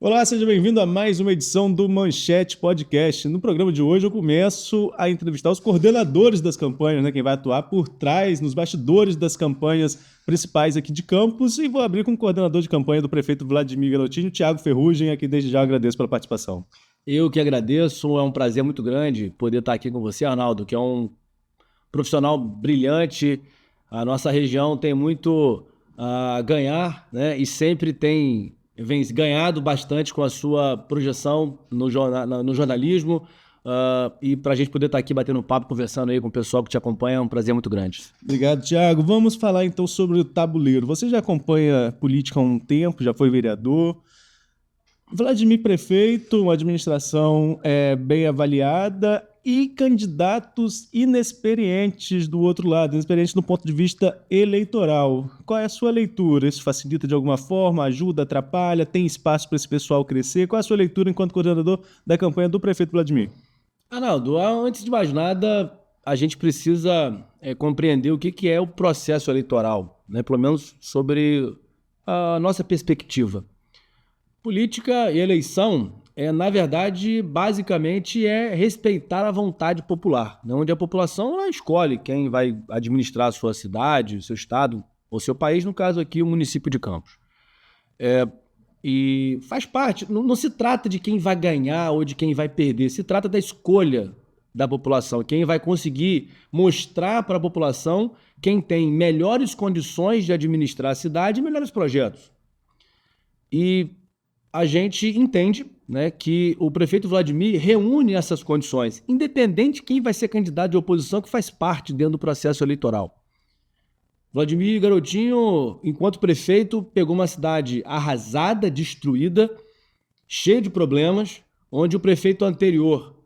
Olá, seja bem-vindo a mais uma edição do Manchete Podcast. No programa de hoje eu começo a entrevistar os coordenadores das campanhas, né? Quem vai atuar por trás, nos bastidores das campanhas principais aqui de Campos. E vou abrir com o coordenador de campanha do prefeito Vladimir Garotinho, Thiago Ferrugem, aqui desde já agradeço pela participação. Eu que agradeço, é um prazer muito grande poder estar aqui com você, Arnaldo, que é um profissional brilhante. A nossa região tem muito a ganhar, né? E sempre vem ganhado bastante com a sua projeção no jornalismo. E para a gente poder estar aqui batendo papo, conversando aí com o pessoal que te acompanha, é um prazer muito grande. Obrigado, Thiago. Vamos falar então sobre o tabuleiro. Você já acompanha política há um tempo, já foi vereador. Vladimir prefeito, uma administração bem avaliada e candidatos inexperientes do outro lado, inexperientes do ponto de vista eleitoral. Qual é a sua leitura? Isso facilita de alguma forma, ajuda, atrapalha, tem espaço para esse pessoal crescer? Qual é a sua leitura enquanto coordenador da campanha do prefeito Vladimir? Arnaldo, antes de mais nada, a gente precisa compreender o que é o processo eleitoral, né? Pelo menos sobre a nossa perspectiva. Política e eleição, na verdade, basicamente é respeitar a vontade popular, né? Onde a população ela escolhe quem vai administrar a sua cidade, o seu estado ou seu país, no caso aqui o município de Campos. E faz parte, não se trata de quem vai ganhar ou de quem vai perder, se trata da escolha da população, quem vai conseguir mostrar para a população quem tem melhores condições de administrar a cidade e melhores projetos. E a gente entende, né, que o prefeito Vladimir reúne essas condições, independente de quem vai ser candidato de oposição, que faz parte dentro do processo eleitoral. Vladimir Garotinho, enquanto prefeito, pegou uma cidade arrasada, destruída, cheia de problemas, onde o prefeito anterior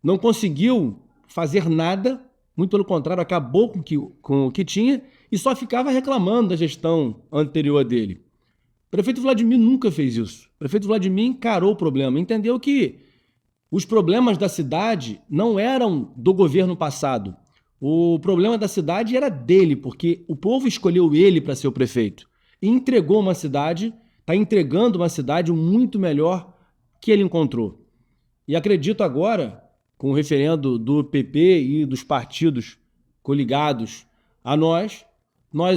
não conseguiu fazer nada, muito pelo contrário, acabou com o que tinha e só ficava reclamando da gestão anterior dele. O prefeito Vladimir nunca fez isso. O prefeito Vladimir encarou o problema, entendeu que os problemas da cidade não eram do governo passado. O problema da cidade era dele, porque o povo escolheu ele para ser o prefeito. E entregou uma cidade, está entregando uma cidade muito melhor que ele encontrou. E acredito agora, com o referendo do PP e dos partidos coligados a nós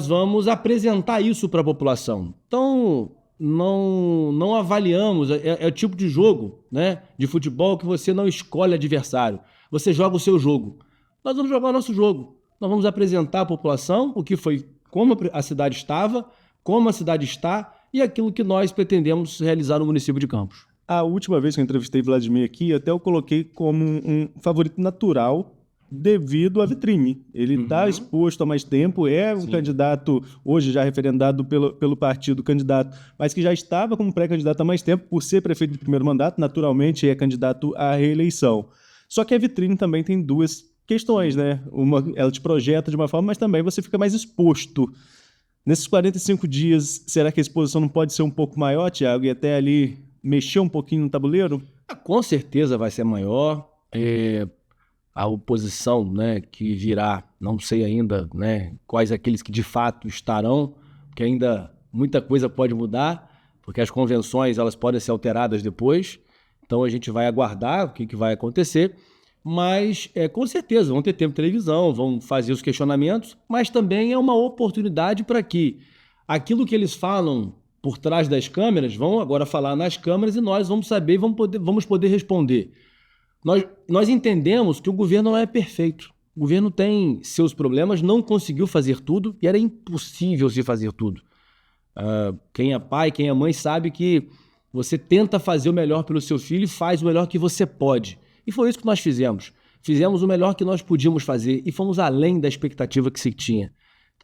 vamos apresentar isso para a população. Então, não avaliamos, é o tipo de jogo, né, de futebol que você não escolhe adversário, você joga o seu jogo. Nós vamos jogar o nosso jogo, nós vamos apresentar à população o que foi, como a cidade estava, como a cidade está e aquilo que nós pretendemos realizar no município de Campos. A última vez que eu entrevistei Vladimir aqui, até eu coloquei como um favorito natural devido à vitrine. Ele está exposto há mais tempo, é um candidato, hoje já referendado pelo partido candidato, mas que já estava como pré-candidato há mais tempo, por ser prefeito de primeiro mandato, naturalmente é candidato à reeleição. Só que a vitrine também tem duas questões, né? Ela te projeta de uma forma, mas também você fica mais exposto. Nesses 45 dias, será que a exposição não pode ser um pouco maior, Thiago, e até ali mexer um pouquinho no tabuleiro? Com certeza vai ser maior. A oposição, né, que virá, não sei ainda, né, quais aqueles que de fato estarão, porque ainda muita coisa pode mudar, porque as convenções elas podem ser alteradas depois, então a gente vai aguardar o que vai acontecer, mas com certeza vão ter tempo de televisão, vão fazer os questionamentos, mas também é uma oportunidade para que aquilo que eles falam por trás das câmeras vão agora falar nas câmeras e nós vamos saber e vamos poder responder. Nós entendemos que o governo não é perfeito. O governo tem seus problemas, não conseguiu fazer tudo e era impossível se fazer tudo. Quem é pai, quem é mãe sabe que você tenta fazer o melhor pelo seu filho e faz o melhor que você pode. E foi isso que nós fizemos. Fizemos o melhor que nós podíamos fazer e fomos além da expectativa que se tinha.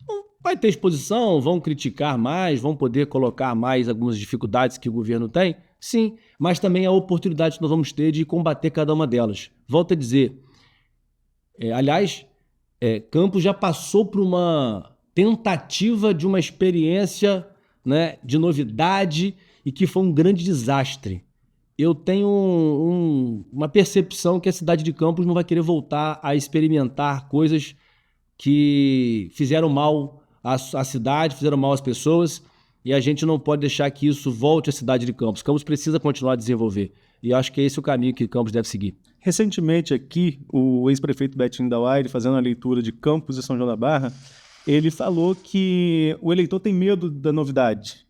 Então, vai ter exposição, vão criticar mais, vão poder colocar mais algumas dificuldades que o governo tem? Sim, mas também a oportunidade que nós vamos ter de combater cada uma delas. Volto a dizer, Campos já passou por uma tentativa de uma experiência, né, de novidade e que foi um grande desastre. Eu tenho uma percepção que a cidade de Campos não vai querer voltar a experimentar coisas que fizeram mal à cidade, fizeram mal às pessoas. e a gente não pode deixar que isso volte à cidade de Campos. Campos precisa continuar a desenvolver. E eu acho que esse é o caminho que Campos deve seguir. Recentemente aqui, o ex-prefeito Betinho Dauaire, fazendo a leitura de Campos e São João da Barra, ele falou que o eleitor tem medo da novidade.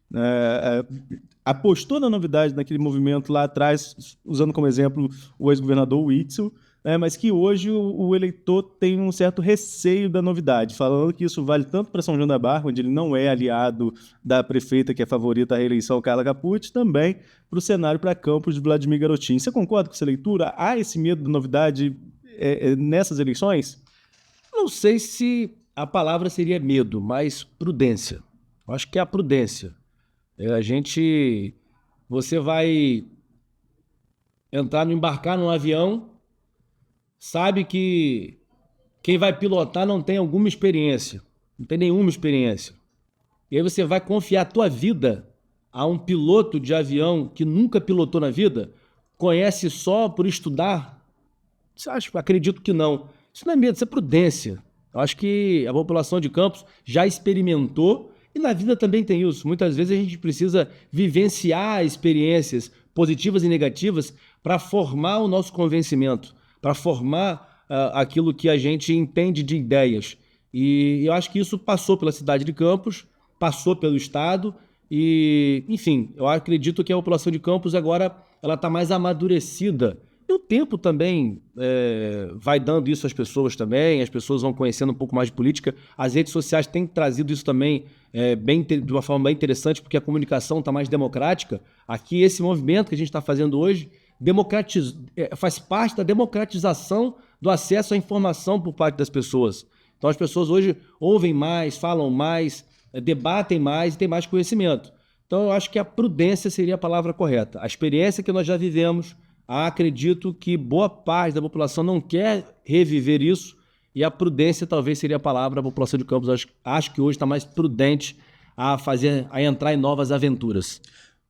Apostou na novidade naquele movimento lá atrás, usando como exemplo o ex-governador Witzel, mas que hoje o eleitor tem um certo receio da novidade, falando que isso vale tanto para São João da Barra, onde ele não é aliado da prefeita que é favorita à reeleição, Carla Capucci, também para o cenário para Campos de Vladimir Garotinho. Você concorda com essa leitura? Há esse medo da novidade nessas eleições? Não sei se a palavra seria medo, mas prudência. Eu acho que é a prudência. Você vai embarcar num avião, sabe que quem vai pilotar não tem alguma experiência, não tem nenhuma experiência. E aí você vai confiar a tua vida a um piloto de avião que nunca pilotou na vida, conhece só por estudar? Acredito que não. Isso não é medo, isso é prudência. Eu acho que a população de Campos já experimentou, e na vida também tem isso. Muitas vezes a gente precisa vivenciar experiências positivas e negativas para formar o nosso convencimento, para formar aquilo que a gente entende de ideias. E eu acho que isso passou pela cidade de Campos, passou pelo Estado e, enfim, eu acredito que a população de Campos agora ela está mais amadurecida. E o tempo também vai dando isso às pessoas também, as pessoas vão conhecendo um pouco mais de política. As redes sociais têm trazido isso também de uma forma bem interessante, porque a comunicação está mais democrática. Aqui, esse movimento que a gente está fazendo hoje faz parte da democratização do acesso à informação por parte das pessoas. Então, as pessoas hoje ouvem mais, falam mais, debatem mais e têm mais conhecimento. Então, eu acho que a prudência seria a palavra correta. A experiência que nós já vivemos, acredito que boa parte da população não quer reviver isso, e a prudência talvez seria a palavra. A população de Campos acho que hoje está mais prudente a entrar em novas aventuras.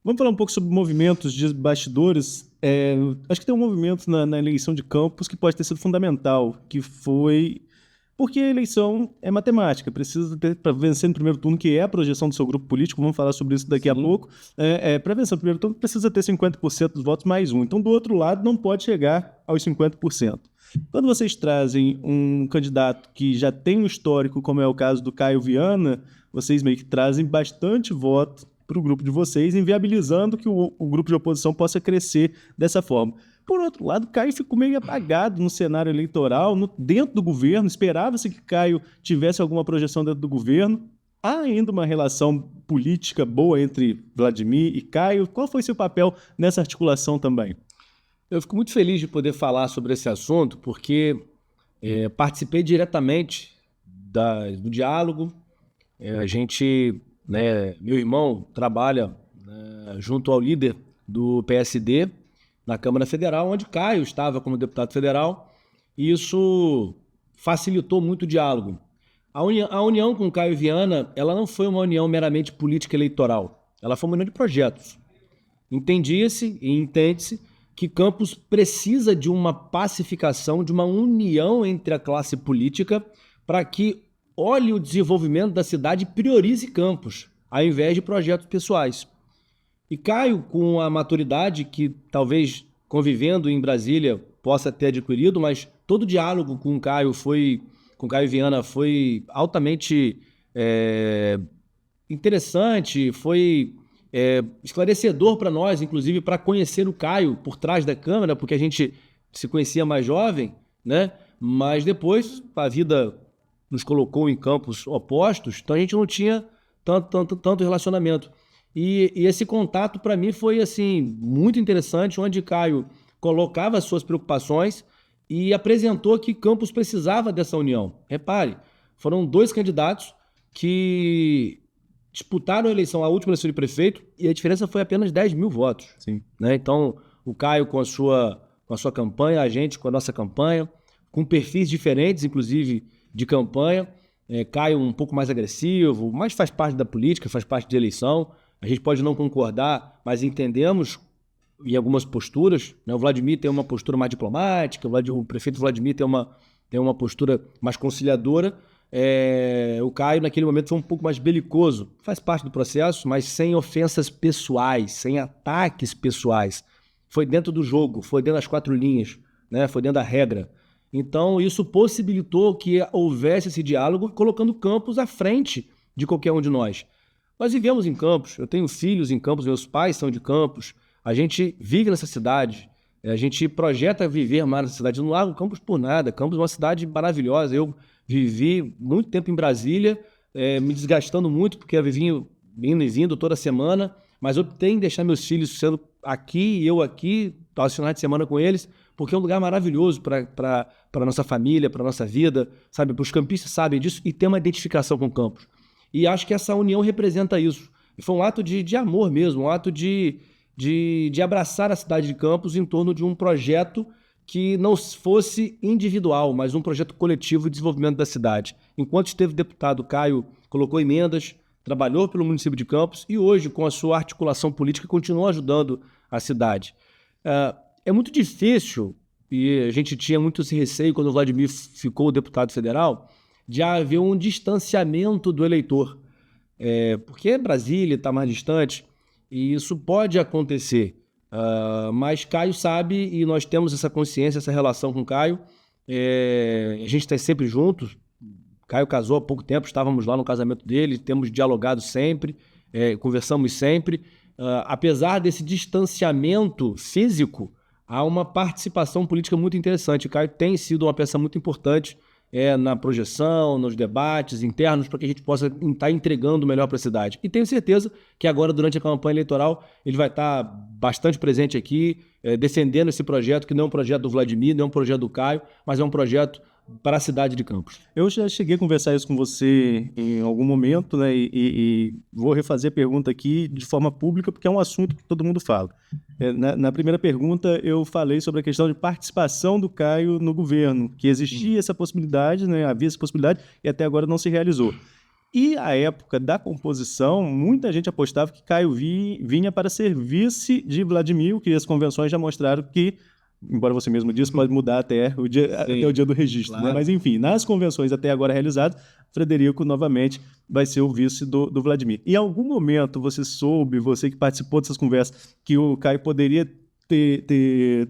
Vamos falar um pouco sobre movimentos de bastidores. Acho que tem um movimento na eleição de Campos que pode ter sido fundamental, que foi porque a eleição é matemática, precisa ter, para vencer no primeiro turno, que é a projeção do seu grupo político, vamos falar sobre isso daqui a pouco, para vencer no primeiro turno precisa ter 50% dos votos mais um. Então, do outro lado, não pode chegar aos 50%. Quando vocês trazem um candidato que já tem um histórico, como é o caso do Caio Viana, vocês meio que trazem bastante voto para o grupo de vocês, inviabilizando que o grupo de oposição possa crescer dessa forma. Por outro lado, Caio ficou meio apagado no cenário eleitoral, dentro do governo. Esperava-se que Caio tivesse alguma projeção dentro do governo. Há ainda uma relação política boa entre Vladimir e Caio. Qual foi seu papel nessa articulação também? Eu fico muito feliz de poder falar sobre esse assunto, porque participei diretamente do diálogo. Meu irmão trabalha junto ao líder do PSD na Câmara Federal, onde Caio estava como deputado federal, e isso facilitou muito o diálogo. A união com Caio Viana, ela não foi uma união meramente política eleitoral, ela foi uma união de projetos. Entendia-se e entende-se que Campos precisa de uma pacificação, de uma união entre a classe política para que olhe o desenvolvimento da cidade e priorize Campos, ao invés de projetos pessoais. E Caio, com a maturidade que talvez convivendo em Brasília possa ter adquirido, mas todo o diálogo com Caio Viana foi altamente interessante, foi esclarecedor para nós, inclusive para conhecer o Caio por trás da câmera, porque a gente se conhecia mais jovem, né? Mas depois a vida nos colocou em campos opostos, então a gente não tinha tanto relacionamento. E esse contato para mim foi assim muito interessante, onde Caio colocava as suas preocupações e apresentou que Campos precisava dessa união. Repare, foram 2 candidatos que disputaram a última eleição de prefeito, e a diferença foi apenas 10 mil votos. Sim. Né? Então, o Caio com a sua campanha, a gente com a nossa campanha, com perfis diferentes, inclusive, de campanha. Caio um pouco mais agressivo, mas faz parte da política, faz parte da eleição. A gente pode não concordar, mas entendemos em algumas posturas. Né? O Vladimir tem uma postura mais diplomática, o prefeito Vladimir tem uma postura mais conciliadora. O Caio, naquele momento, foi um pouco mais belicoso. Faz parte do processo, mas sem ofensas pessoais, sem ataques pessoais. Foi dentro do jogo, foi dentro das 4 linhas, né? Foi dentro da regra. Então, isso possibilitou que houvesse esse diálogo, colocando Campos à frente de qualquer um de nós. Nós vivemos em Campos, eu tenho filhos em Campos, meus pais são de Campos, a gente vive nessa cidade, a gente projeta viver mais nessa cidade. Não largo Campos por nada, Campos é uma cidade maravilhosa. Eu vivi muito tempo em Brasília, me desgastando muito, porque eu vivi indo e vindo toda semana, mas eu optei em deixar meus filhos sendo aqui e eu aqui, aos finais de semana com eles, porque é um lugar maravilhoso para a nossa família, para a nossa vida, sabe? Os campistas sabem disso e tem uma identificação com Campos. E acho que essa união representa isso. E foi um ato de amor mesmo, um ato de abraçar a cidade de Campos em torno de um projeto que não fosse individual, mas um projeto coletivo de desenvolvimento da cidade. Enquanto esteve deputado, Caio colocou emendas, trabalhou pelo município de Campos e hoje, com a sua articulação política, continua ajudando a cidade. É muito difícil, e a gente tinha muito esse receio quando o Vladimir ficou deputado federal, de haver um distanciamento do eleitor. Porque Brasília está mais distante e isso pode acontecer. Mas Caio sabe e nós temos essa consciência, essa relação com Caio. A gente está sempre juntos. Caio casou há pouco tempo, estávamos lá no casamento dele, temos dialogado sempre, conversamos sempre. Apesar desse distanciamento físico, há uma participação política muito interessante. Caio tem sido uma peça muito importante na projeção, nos debates internos, para que a gente possa estar entregando o melhor para a cidade. E tenho certeza que agora, durante a campanha eleitoral, ele vai estar bastante presente aqui, defendendo esse projeto, que não é um projeto do Vladimir, não é um projeto do Caio, mas é um projeto para a cidade de Campos. Eu já cheguei a conversar isso com você em algum momento, né? E vou refazer a pergunta aqui de forma pública, porque é um assunto que todo mundo fala. Na primeira pergunta, eu falei sobre a questão de participação do Caio no governo, que existia essa possibilidade, né? Havia essa possibilidade e até agora não se realizou. E à época da composição, muita gente apostava que Caio vinha para ser vice de Vladimir, que as convenções já mostraram que, embora você mesmo disse, pode mudar até o dia do registro. Claro. Né? Mas, enfim, nas convenções até agora realizadas, Frederico novamente vai ser o vice do Vladimir. Em algum momento você soube, você que participou dessas conversas, que o Caio poderia ter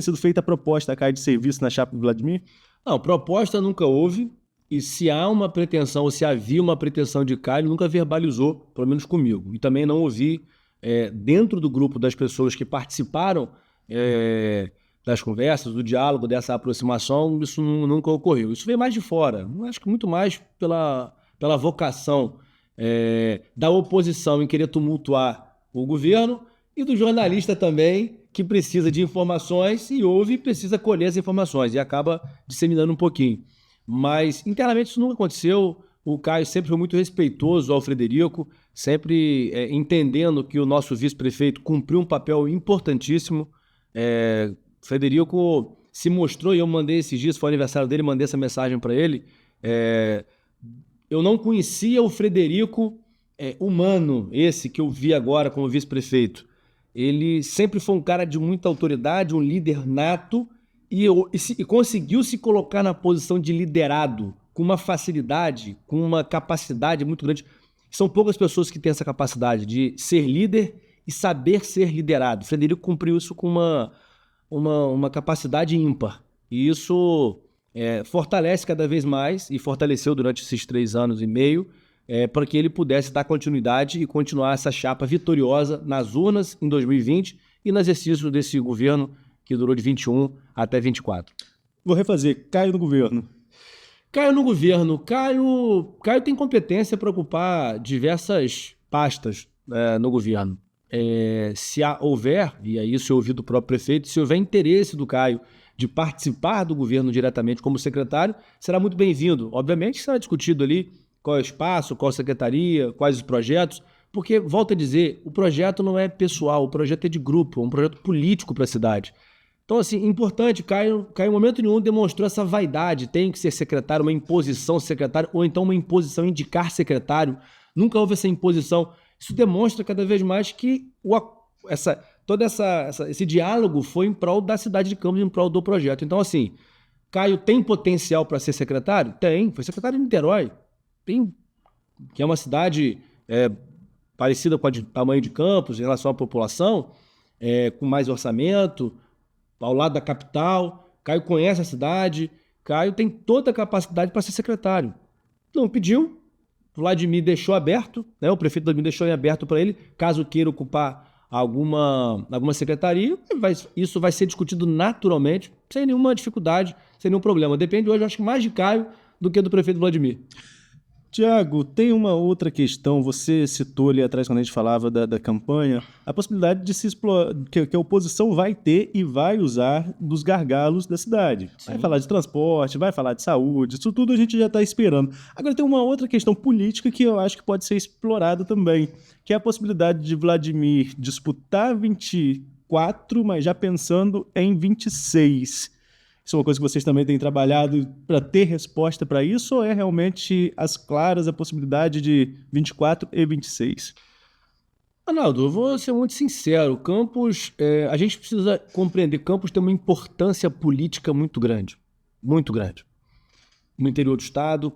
sido feita a proposta a Caio de ser vice na chapa do Vladimir? Não, proposta nunca houve. E se há uma pretensão, ou se havia uma pretensão de Caio, nunca verbalizou, pelo menos comigo. E também não ouvi, dentro do grupo das pessoas que participaram das conversas, do diálogo, dessa aproximação, isso nunca ocorreu. Isso veio mais de fora. Acho que muito mais pela vocação da oposição em querer tumultuar o governo e do jornalista também, que precisa de informações e ouve e precisa colher as informações e acaba disseminando um pouquinho. Mas internamente isso nunca aconteceu. O Caio sempre foi muito respeitoso ao Frederico, sempre entendendo que o nosso vice-prefeito cumpriu um papel importantíssimo. Frederico se mostrou, e eu mandei esses dias, foi o aniversário dele, mandei essa mensagem para ele. Eu não conhecia o Frederico humano, esse que eu vi agora como vice-prefeito. Ele sempre foi um cara de muita autoridade, um líder nato, e conseguiu se colocar na posição de liderado com uma facilidade, com uma capacidade muito grande. São poucas pessoas que têm essa capacidade de ser líder e saber ser liderado. O Frederico cumpriu isso com uma capacidade ímpar. E isso fortalece cada vez mais, e fortaleceu durante esses 3 anos e meio, para que ele pudesse dar continuidade e continuar essa chapa vitoriosa nas urnas em 2020 e no exercício desse governo que durou de 21 até 24. Vou refazer. Caio no governo. Caio no governo. Caio tem competência para ocupar diversas pastas no governo. Se houver, e aí isso eu ouvi do próprio prefeito, se houver interesse do Caio de participar do governo diretamente como secretário, será muito bem-vindo. Obviamente será discutido ali qual é o espaço, qual a secretaria, quais os projetos, porque, volto a dizer, o projeto não é pessoal, o projeto é de grupo, é um projeto político para a cidade. Então, assim, importante, Caio em momento nenhum demonstrou essa vaidade, tem que ser secretário, uma imposição secretário, ou então uma imposição indicar secretário. Nunca houve essa imposição. Isso demonstra cada vez mais que esse diálogo foi em prol da cidade de Campos, em prol do projeto. Então, assim, Caio tem potencial para ser secretário? Tem, foi secretário de Niterói. Tem, que é uma cidade parecida com a de tamanho de Campos em relação à população, com mais orçamento, ao lado da capital. Caio conhece a cidade, Caio tem toda a capacidade para ser secretário. Não pediu, Vladimir deixou aberto, né? O prefeito Vladimir deixou em aberto para ele, caso queira ocupar alguma secretaria, isso vai ser discutido naturalmente, sem nenhuma dificuldade, sem nenhum problema. Depende hoje, eu acho que mais de Caio do que do prefeito Vladimir. Tiago, tem uma outra questão, você citou ali atrás quando a gente falava da campanha, a possibilidade de se explorar, que a oposição vai ter e vai usar dos gargalos da cidade. Sim. Vai falar de transporte, vai falar de saúde, isso tudo a gente já está esperando. Agora tem uma outra questão política que eu acho que pode ser explorada também, que é a possibilidade de Vladimir disputar 24, mas já pensando em 26. Isso é uma coisa que vocês também têm trabalhado para ter resposta para isso, ou é realmente às claras a possibilidade de 24 e 26? Arnaldo, eu vou ser muito sincero. Campos, a gente precisa compreender, Campos tem uma importância política muito grande. Muito grande. No interior do estado,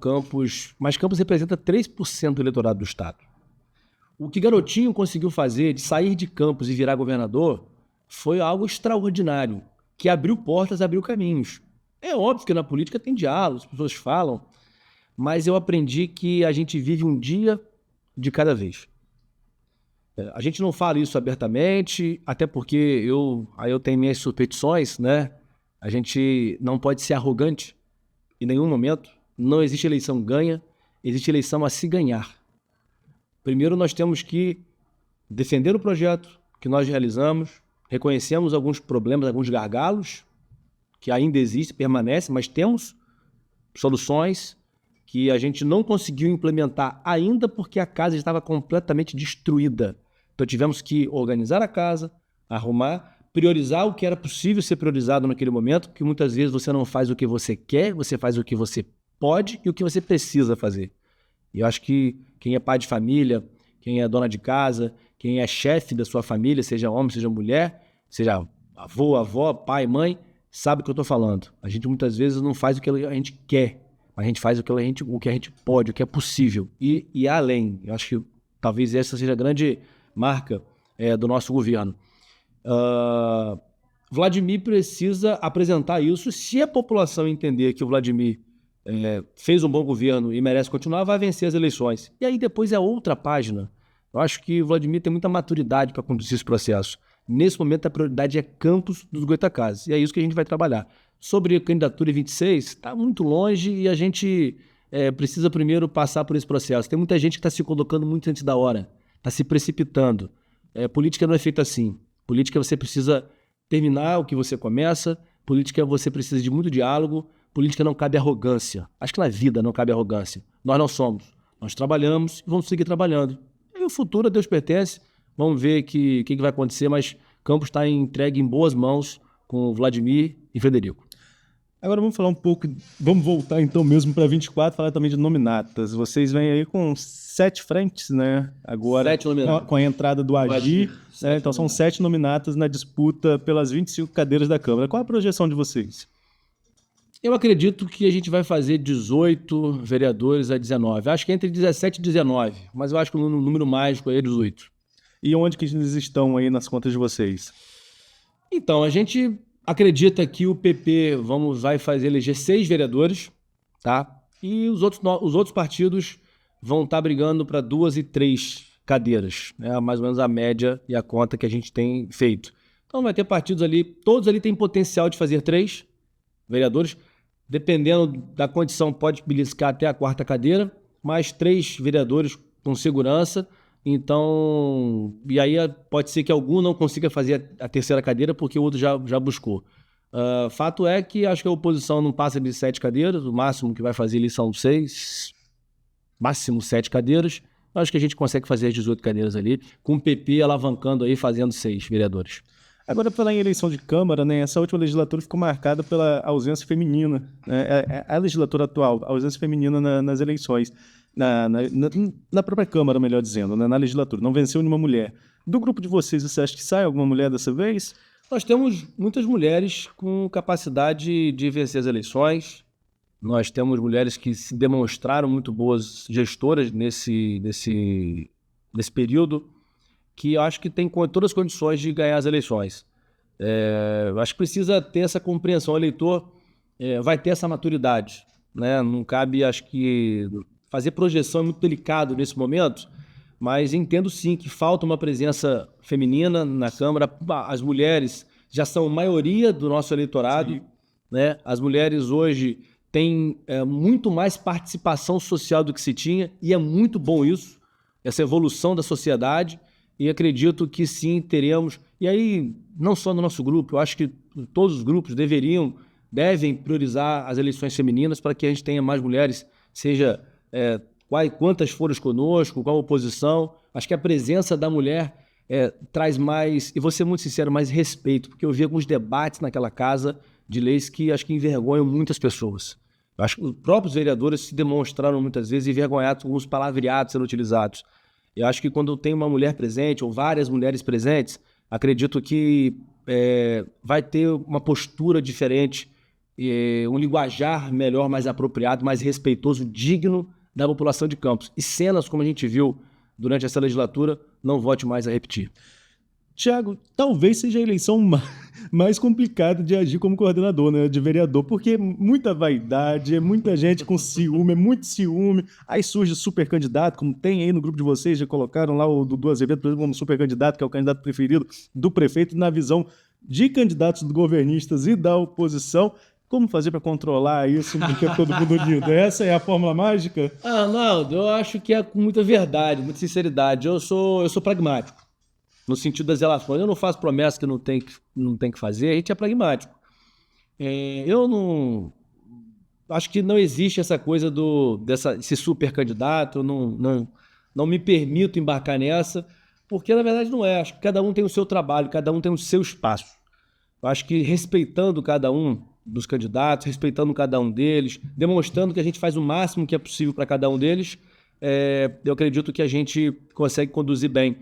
mas Campos representa 3% do eleitorado do estado. O que Garotinho conseguiu fazer de sair de Campos e virar governador foi algo extraordinário, que abriu portas, abriu caminhos. É óbvio que na política tem diálogo, as pessoas falam, mas eu aprendi que a gente vive um dia de cada vez. A gente não fala isso abertamente, até porque eu tenho minhas superstições, né? A gente não pode ser arrogante em nenhum momento. Não existe eleição ganha, existe eleição a se ganhar. Primeiro nós temos que defender o projeto que nós realizamos, reconhecemos alguns problemas, alguns gargalos que ainda existem, permanecem, mas temos soluções que a gente não conseguiu implementar ainda porque a casa estava completamente destruída. Então tivemos que organizar a casa, arrumar, priorizar o que era possível ser priorizado naquele momento, porque muitas vezes você não faz o que você quer, você faz o que você pode e o que você precisa fazer. E eu acho que quem é pai de família, quem é dona de casa, quem é chefe da sua família, seja homem, seja mulher, seja avô, avó, pai, mãe, sabe o que eu estou falando. A gente muitas vezes não faz o que a gente quer, mas a gente faz o que a gente pode, o que é possível. E além, eu acho que talvez essa seja a grande marca do nosso governo. Vladimir precisa apresentar isso. Se a população entender que o Vladimir fez um bom governo e merece continuar, vai vencer as eleições. E aí depois é outra página. Eu acho que o Vladimir tem muita maturidade para conduzir esse processo. Nesse momento, a prioridade é Campos dos Goytacazes. E é isso que a gente vai trabalhar. Sobre a candidatura em 26, está muito longe e a gente precisa primeiro passar por esse processo. Tem muita gente que está se colocando muito antes da hora, está se precipitando. Política não é feita assim. Política você precisa terminar o que você começa. Política você precisa de muito diálogo. Política não cabe arrogância. Acho que na vida não cabe arrogância. Nós não somos. Nós trabalhamos e vamos seguir trabalhando. E o futuro a Deus pertence. Vamos ver o que vai acontecer, mas Campos está entregue em boas mãos com Vladimir e Frederico. Agora vamos falar um pouco, vamos voltar então mesmo para 24, falar também de nominatas. Vocês vêm aí com 7 frentes, né? Agora com a entrada do Agir, né? Então são 7 nominatas na disputa pelas 25 cadeiras da Câmara. Qual a projeção de vocês? Eu acredito que a gente vai fazer 18 vereadores a 19. Acho que é entre 17 e 19, mas eu acho que o número mágico é 18. E onde que eles estão aí nas contas de vocês? Então, a gente acredita que o PP vai fazer eleger 6 vereadores, tá? E os outros partidos vão estar brigando para 2 e 3 cadeiras, né? Mais ou menos a média e a conta que a gente tem feito. Então vai ter partidos ali, todos ali têm potencial de fazer 3 vereadores, dependendo da condição pode beliscar até a 4ª cadeira, mais 3 vereadores com segurança. Então, e aí pode ser que algum não consiga fazer a 3ª cadeira porque o outro já buscou. Fato é que acho que a oposição não passa de 7 cadeiras, o máximo que vai fazer ali são 6, máximo 7 cadeiras. Acho que a gente consegue fazer as 18 cadeiras ali, com o PP alavancando aí, fazendo 6 vereadores. Agora, falar em eleição de Câmara, né, essa última legislatura ficou marcada pela ausência feminina, né? A legislatura atual, a ausência feminina nas eleições. Na própria Câmara, melhor dizendo, né? Na legislatura. Não venceu nenhuma mulher. Do grupo de vocês, você acha que sai alguma mulher dessa vez? Nós temos muitas mulheres com capacidade de vencer as eleições. Nós temos mulheres que se demonstraram muito boas gestoras nesse período, que eu acho que tem todas as condições de ganhar as eleições. Eu acho que precisa ter essa compreensão. O eleitor vai ter essa maturidade, né? Não cabe, acho que, fazer projeção é muito delicado nesse momento, mas entendo sim que falta uma presença feminina na Câmara. As mulheres já são maioria do nosso eleitorado, né? As mulheres hoje têm muito mais participação social do que se tinha, e é muito bom isso, essa evolução da sociedade, e acredito que sim, teremos. E aí, não só no nosso grupo, eu acho que todos os grupos devem priorizar as eleições femininas para que a gente tenha mais mulheres, seja quantas forem conosco, qual a oposição. Acho que a presença da mulher traz mais, e vou ser muito sincero, mais respeito, porque eu vi alguns debates naquela casa de leis que acho que envergonham muitas pessoas. Eu acho que os próprios vereadores se demonstraram muitas vezes envergonhados com alguns palavreados sendo utilizados. Eu acho que quando tem uma mulher presente, ou várias mulheres presentes, acredito que vai ter uma postura diferente, um linguajar melhor, mais apropriado, mais respeitoso, digno da população de Campos. E cenas como a gente viu durante essa legislatura, não volte mais a repetir. Thiago, talvez seja a eleição mais complicada de agir como coordenador, né, de vereador, porque é muita vaidade, é muita gente com ciúme, é muito ciúme, aí surge super candidato, como tem aí no grupo de vocês, já colocaram lá o Dudu Azevedo, por exemplo, como super candidato, que é o candidato preferido do prefeito, na visão de candidatos governistas e da oposição. Como fazer para controlar isso, porque é todo mundo unido? Essa é a fórmula mágica? Arnaldo, eu acho que é com muita verdade, muita sinceridade. Eu sou pragmático, no sentido das relações. Eu não faço promessa que não tem que fazer, a gente é pragmático. Eu não... Acho que não existe essa coisa desse super candidato, não me permito embarcar nessa, porque na verdade não é. Acho que cada um tem o seu trabalho, cada um tem o seu espaço. Eu acho que respeitando cada um dos candidatos, respeitando cada um deles, demonstrando que a gente faz o máximo que é possível para cada um deles, eu acredito que a gente consegue conduzir bem.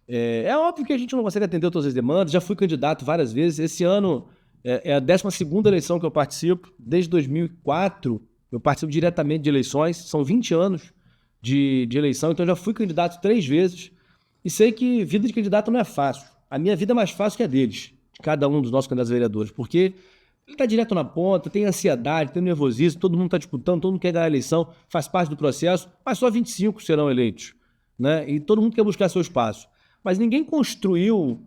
É óbvio que a gente não consegue atender todas as demandas, já fui candidato várias vezes. Esse ano é a 12ª eleição que eu participo. Desde 2004 eu participo diretamente de eleições, são 20 anos de eleição, então eu já fui candidato 3 vezes e sei que vida de candidato não é fácil. A minha vida é mais fácil que a deles, de cada um dos nossos candidatos vereadores, porque ele está direto na ponta, tem ansiedade, tem nervosismo, todo mundo está disputando, todo mundo quer ganhar a eleição, faz parte do processo, mas só 25 serão eleitos, né? E todo mundo quer buscar seu espaço. Mas ninguém constrói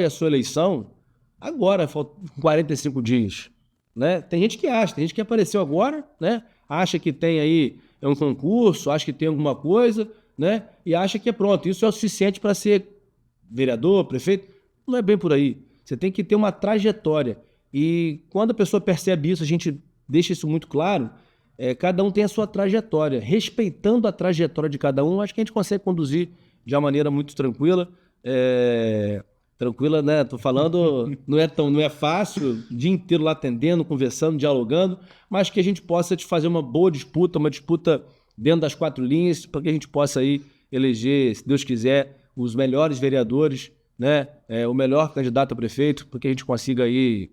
a sua eleição agora, faltam 45 dias, né? Tem gente que apareceu agora, né? Acha que tem aí um concurso, acha que tem alguma coisa, né? E acha que é pronto, isso é o suficiente para ser vereador, prefeito. Não é bem por aí. Você tem que ter uma trajetória. E quando a pessoa percebe isso, a gente deixa isso muito claro, cada um tem a sua trajetória. Respeitando a trajetória de cada um, acho que a gente consegue conduzir de uma maneira muito tranquila. Tranquila, né? Tô falando, não é fácil, o dia inteiro lá atendendo, conversando, dialogando, mas que a gente possa fazer uma boa disputa, uma disputa dentro das 4 linhas, para que a gente possa aí eleger, se Deus quiser, os melhores vereadores, né? O melhor candidato a prefeito, para que a gente consiga aí,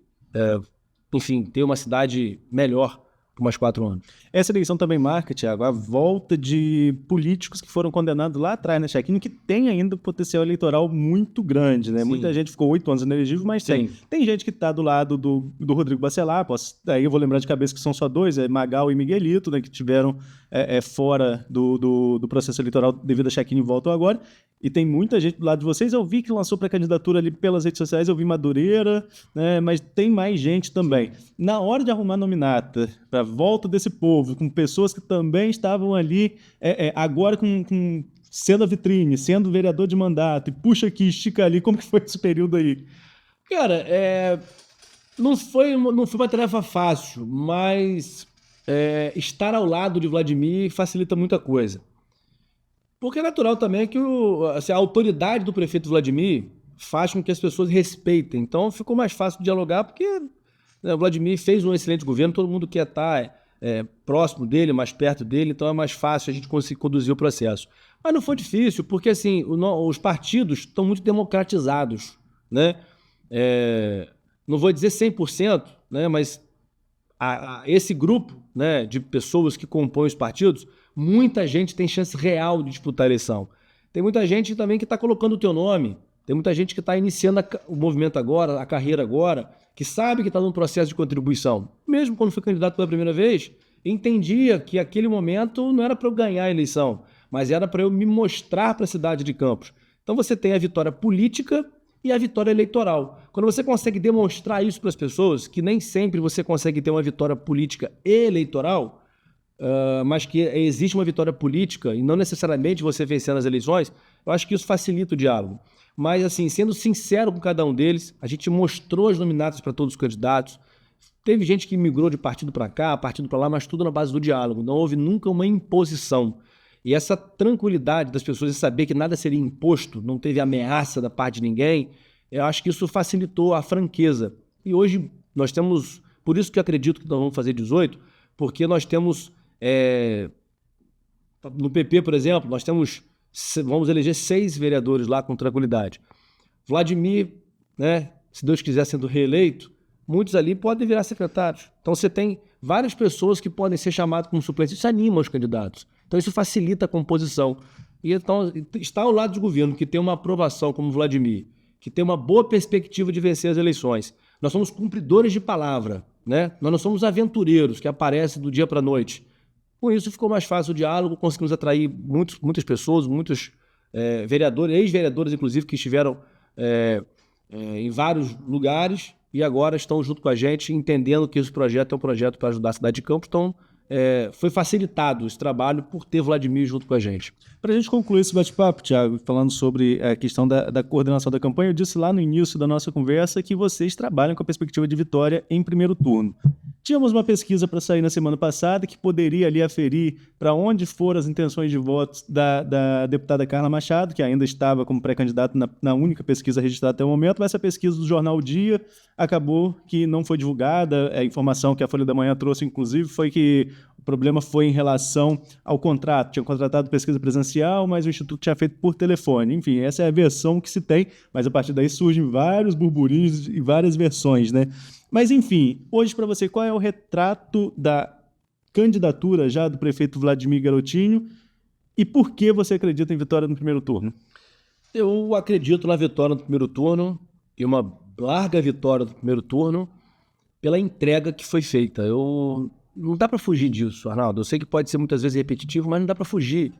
enfim, ter uma cidade melhor por mais 4 anos. Essa eleição também marca, Thiago, a volta de políticos que foram condenados lá atrás na Chacrinha, que tem ainda um potencial eleitoral muito grande, né? Sim. Muita gente ficou 8 anos inelegível, mas tem gente que está do lado do Rodrigo Bacelar, aí eu vou lembrar de cabeça que são só 2, Magal e Miguelito, né, que tiveram fora do processo eleitoral devido à Chacrinha e voltam agora. E tem muita gente do lado de vocês. Eu vi que lançou pré-candidatura ali pelas redes sociais, eu vi Madureira, né? Mas tem mais gente também. Na hora de arrumar nominata, para a volta desse povo, com pessoas que também estavam ali, agora sendo a vitrine, sendo vereador de mandato, e puxa aqui, estica ali, como que foi esse período aí? Cara, não foi uma tarefa fácil, mas estar ao lado de Vladimir facilita muita coisa. Porque é natural também que a autoridade do prefeito Vladimir faz com que as pessoas respeitem. Então ficou mais fácil de dialogar, porque o Vladimir fez um excelente governo, todo mundo quer estar próximo dele, mais perto dele, então é mais fácil a gente conseguir conduzir o processo. Mas não foi difícil, porque assim, os partidos estão muito democratizados, né? Não vou dizer 100%, né? Mas esse grupo, né, de pessoas que compõem os partidos, muita gente tem chance real de disputar a eleição. Tem muita gente também que está colocando o teu nome, tem muita gente que está iniciando o movimento agora, a carreira agora, que sabe que está num processo de contribuição. Mesmo quando foi candidato pela primeira vez, entendia que aquele momento não era para eu ganhar a eleição, mas era para eu me mostrar para a cidade de Campos. Então você tem a vitória política e a vitória eleitoral. Quando você consegue demonstrar isso para as pessoas, que nem sempre você consegue ter uma vitória política e eleitoral, mas que existe uma vitória política e não necessariamente você vencendo as eleições, eu acho que isso facilita o diálogo. Mas, assim, sendo sincero com cada um deles, a gente mostrou as nominatas para todos os candidatos. Teve gente que migrou de partido para cá, partido para lá, mas tudo na base do diálogo. Não houve nunca uma imposição. E essa tranquilidade das pessoas de saber que nada seria imposto, não teve ameaça da parte de ninguém, eu acho que isso facilitou a franqueza. E hoje nós temos, por isso que eu acredito que nós vamos fazer 18, porque nós temos, no PP, por exemplo, nós vamos eleger 6 vereadores lá com tranquilidade. Vladimir, né, se Deus quiser sendo reeleito, muitos ali podem virar secretários. Então você tem várias pessoas que podem ser chamadas como suplentes. Isso anima os candidatos. Então isso facilita a composição. E então está ao lado do governo que tem uma aprovação como Vladimir, que tem uma boa perspectiva de vencer as eleições. Nós somos cumpridores de palavra, né? Nós não somos aventureiros que aparecem do dia para a noite. Com isso ficou mais fácil o diálogo, conseguimos atrair muitas pessoas, muitos vereadores, ex-vereadores inclusive, que estiveram em vários lugares e agora estão junto com a gente, entendendo que esse projeto é um projeto para ajudar a cidade de Campos. Então, foi facilitado esse trabalho por ter Vladimir junto com a gente. Para a gente concluir esse bate-papo, Thiago, falando sobre a questão da coordenação da campanha, eu disse lá no início da nossa conversa que vocês trabalham com a perspectiva de vitória em primeiro turno. Tínhamos uma pesquisa para sair na semana passada que poderia ali aferir para onde foram as intenções de votos da deputada Carla Machado, que ainda estava como pré-candidata na única pesquisa registrada até o momento, mas essa pesquisa do jornal O Dia acabou que não foi divulgada. A informação que a Folha da Manhã trouxe, inclusive, foi que o problema foi em relação ao contrato. Tinha contratado pesquisa presencial, mas o Instituto tinha feito por telefone. Enfim, essa é a versão que se tem, mas a partir daí surgem vários burburinhos e várias versões, né? Mas, enfim, hoje para você, qual é o retrato da candidatura já do prefeito Vladimir Garotinho e por que você acredita em vitória no primeiro turno? Eu acredito na vitória no primeiro turno e uma larga vitória no primeiro turno pela entrega que foi feita. Não dá para fugir disso, Arnaldo. Eu sei que pode ser muitas vezes repetitivo, mas não dá para fugir.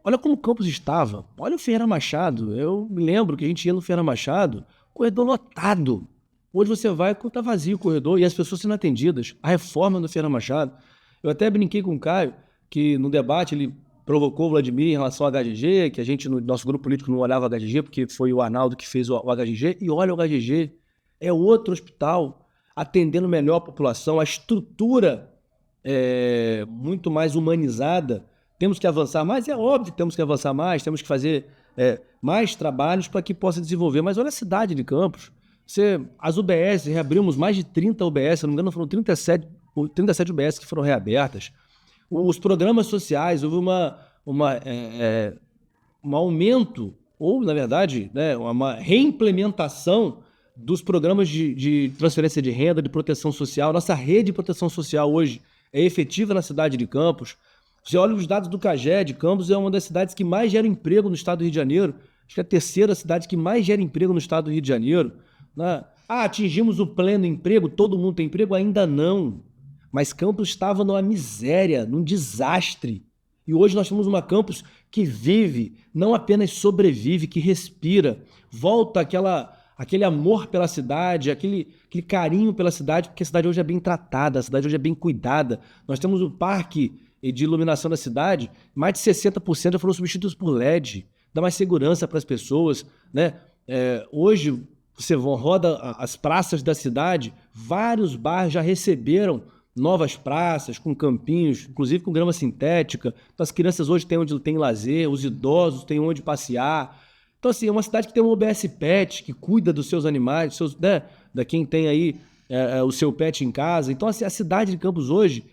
Olha como o Campos estava. Olha o Ferreira Machado. Eu me lembro que a gente ia no Ferreira Machado, corredor lotado. Hoje você vai, está vazio o corredor e as pessoas sendo atendidas. A reforma do Ferreira Machado. Eu até brinquei com o Caio, que no debate ele provocou o Vladimir em relação ao HGG, que a gente, no nosso grupo político, não olhava o HGG, porque foi o Arnaldo que fez o HGG. E olha, o HGG é outro hospital atendendo melhor a população, a estrutura é muito mais humanizada. Temos que avançar mais, é óbvio que temos que avançar mais, temos que fazer mais trabalhos para que possa desenvolver. Mas olha a cidade de Campos. As UBS, reabrimos mais de 30 UBS, se não me engano foram 37 UBS que foram reabertas. Os programas sociais, houve um aumento, ou na verdade, né, uma reimplementação dos programas de transferência de renda, de proteção social. Nossa rede de proteção social hoje é efetiva na cidade de Campos. Você olha os dados do CAGED, Campos é uma das cidades que mais gera emprego no estado do Rio de Janeiro. Acho que é a terceira cidade que mais gera emprego no estado do Rio de Janeiro. Atingimos o pleno emprego, todo mundo tem emprego? Ainda não. Mas Campos estava numa miséria, num desastre. E hoje nós temos uma Campos que vive, não apenas sobrevive, que respira. Volta aquele amor pela cidade, aquele carinho pela cidade, porque a cidade hoje é bem tratada, a cidade hoje é bem cuidada. Nós temos o parque de iluminação da cidade, mais de 60% já foram substituídos por LED, dá mais segurança para as pessoas, né? Hoje você roda as praças da cidade, vários bairros já receberam novas praças, com campinhos, inclusive com grama sintética. Então, as crianças hoje têm onde tem lazer, os idosos têm onde passear. Então, assim, é uma cidade que tem um OBS Pet, que cuida dos seus animais, da quem tem aí o seu pet em casa. Então, assim, a cidade de Campos hoje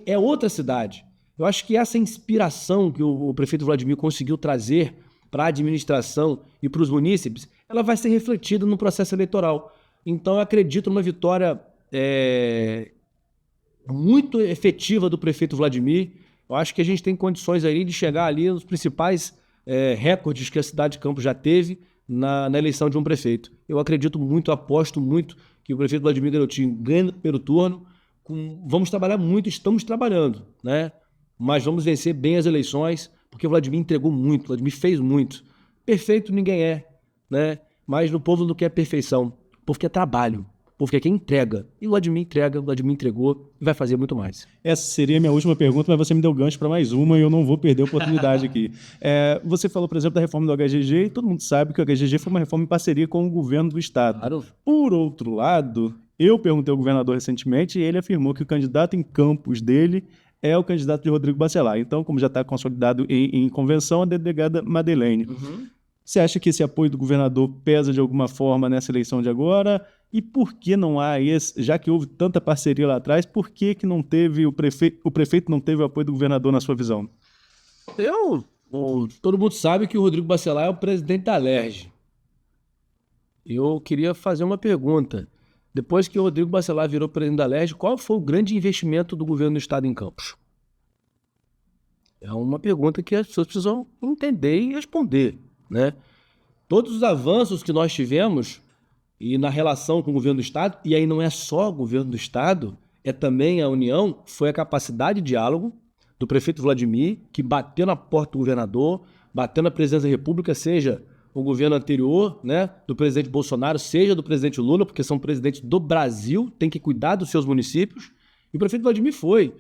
é outra cidade. Eu acho que essa inspiração que o prefeito Vladimir conseguiu trazer para a administração e para os munícipes ela vai ser refletida no processo eleitoral. Então, eu acredito numa vitória muito efetiva do prefeito Vladimir. Eu acho que a gente tem condições aí de chegar ali nos principais recordes que a cidade de Campos já teve na eleição de um prefeito. Eu acredito muito, aposto muito que o prefeito Vladimir Garotinho ganha no primeiro turno. Vamos trabalhar muito, estamos trabalhando, né? Mas vamos vencer bem as eleições, porque o Vladimir entregou muito, o Vladimir fez muito. Perfeito ninguém é, né? Mas o povo não quer perfeição, o povo quer trabalho, o povo quer quem entrega. E o Vladimir entrega, o Vladimir entregou e vai fazer muito mais. Essa seria a minha última pergunta, mas você me deu gancho para mais uma e eu não vou perder a oportunidade aqui. Você falou, por exemplo, da reforma do HGG e todo mundo sabe que o HGG foi uma reforma em parceria com o governo do estado. Claro. Por outro lado, eu perguntei ao governador recentemente e ele afirmou que o candidato em Campos dele é o candidato de Rodrigo Bacelar. Então, como já está consolidado em convenção, a delegada Madeleine. Uhum. Você acha que esse apoio do governador pesa de alguma forma nessa eleição de agora? E por que não há esse, já que houve tanta parceria lá atrás, por que não teve o prefeito não teve o apoio do governador na sua visão? Todo mundo sabe que o Rodrigo Bacelar é o presidente da Alerj. Eu queria fazer uma pergunta. Depois que o Rodrigo Bacelar virou presidente da Alerj, qual foi o grande investimento do governo do estado em Campos? É uma pergunta que as pessoas precisam entender e responder, né? Todos os avanços que nós tivemos e na relação com o governo do estado, e aí não é só o governo do estado, é também a União, foi a capacidade de diálogo do prefeito Vladimir, que bateu na porta do governador, bateu na presidência da República, seja o governo anterior, né, do presidente Bolsonaro, seja do presidente Lula, porque são presidentes do Brasil, tem que cuidar dos seus municípios. E o prefeito Vladimir foi,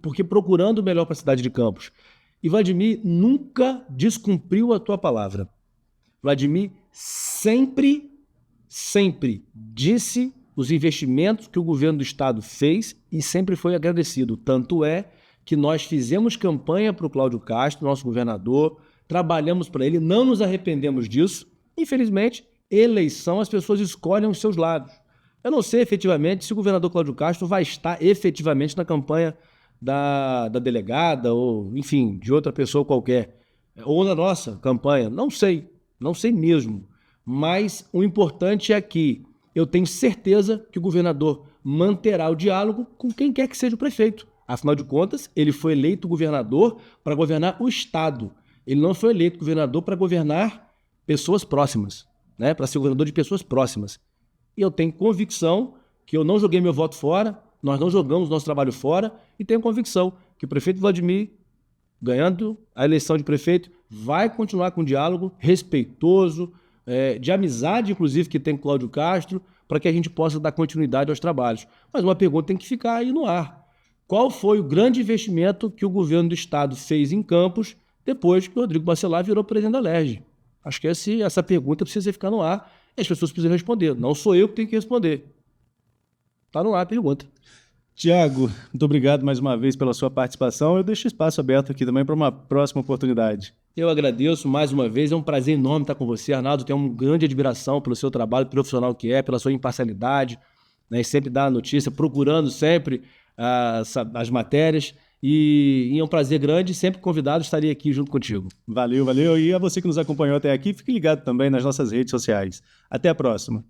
porque procurando o melhor para a cidade de Campos. E Vladimir nunca descumpriu a tua palavra. Vladimir sempre disse os investimentos que o governo do estado fez e sempre foi agradecido. Tanto é que nós fizemos campanha para o Cláudio Castro, nosso governador, trabalhamos para ele, não nos arrependemos disso. Infelizmente, eleição, as pessoas escolhem os seus lados. Eu não sei efetivamente se o governador Cláudio Castro vai estar efetivamente na campanha da delegada ou, enfim, de outra pessoa qualquer, ou na nossa campanha. Não sei mesmo. Mas o importante é que eu tenho certeza que o governador manterá o diálogo com quem quer que seja o prefeito. Afinal de contas, ele foi eleito governador para governar o estado. Ele não foi eleito governador para governar pessoas próximas, né? Para ser governador de pessoas próximas. E eu tenho convicção que eu não joguei meu voto fora, nós não jogamos nosso trabalho fora, e tenho convicção que o prefeito Vladimir, ganhando a eleição de prefeito, vai continuar com um diálogo respeitoso, de amizade, inclusive, que tem com o Cláudio Castro, para que a gente possa dar continuidade aos trabalhos. Mas uma pergunta tem que ficar aí no ar. Qual foi o grande investimento que o governo do estado fez em Campos depois que o Rodrigo Bacelar virou presidente da Alerj? Acho que essa pergunta precisa ficar no ar e as pessoas precisam responder. Não sou eu que tenho que responder. Está no ar a pergunta. Tiago, muito obrigado mais uma vez pela sua participação. Eu deixo espaço aberto aqui também para uma próxima oportunidade. Eu agradeço mais uma vez, é um prazer enorme estar com você, Arnaldo. Tenho uma grande admiração pelo seu trabalho profissional que é, pela sua imparcialidade, né, e sempre dar a notícia, procurando sempre as matérias. E é um prazer grande, sempre convidado, estaria aqui junto contigo. Valeu. E a você que nos acompanhou até aqui, fique ligado também nas nossas redes sociais. Até a próxima.